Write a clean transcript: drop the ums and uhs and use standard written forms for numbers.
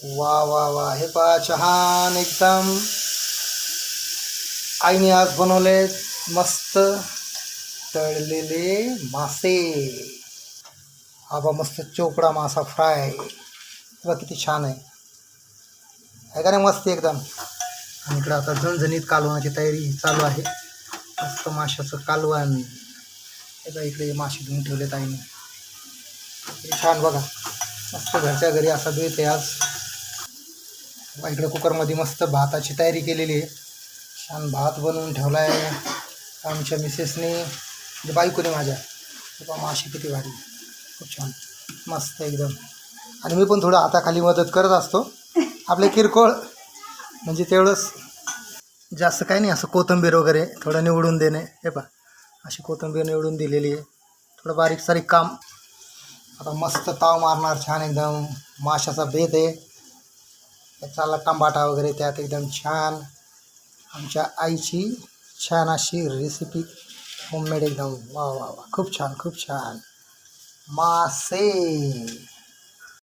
वा वा वा, हे पहा छान एकदम आईने आज बनवले मस्त तळलेले मासे. हा बा मस्त चोपडा मासा फ्राय. बघा किती छान आहे का नाही, मस्त एकदम. आणि इकडं आता झणझणीत कालवणाची तयारी चालू आहे. मस्त माशाचं कालवण. हे इकडे मासे धुवून ठेवलेत आईने. छान बघा, मस्त घरच्या घरी असा बेत आहे आज. इकडे कुकरमध्ये मस्त भाताची तयारी केलेली आहे. छान भात बनवून ठेवला आहे आमच्या मिसेसने, म्हणजे बायकोने माझ्या. मासे किती भारी, खूप छान मस्त एकदम. आणि मी पण थोडं हाताखाली मदत करत असतो, आपले किरकोळ म्हणजे तेवढंच, जास्त काही नाही. असं कोथिंबीर वगैरे थोडं निवडून देणे. हे पहा अशी कोथिंबीर निवडून दिलेली आहे, थोडं बारीक सारीक काम. आता मस्त ताव मारणार छान एकदम. माशाचा बेत आहे, त्याचा टमाटा वगैरे त्यात एकदम छान. आमच्या आईची छान अशी रेसिपी, होममेड एकदम. वा वा वा, खूप छान खूप छान. मासे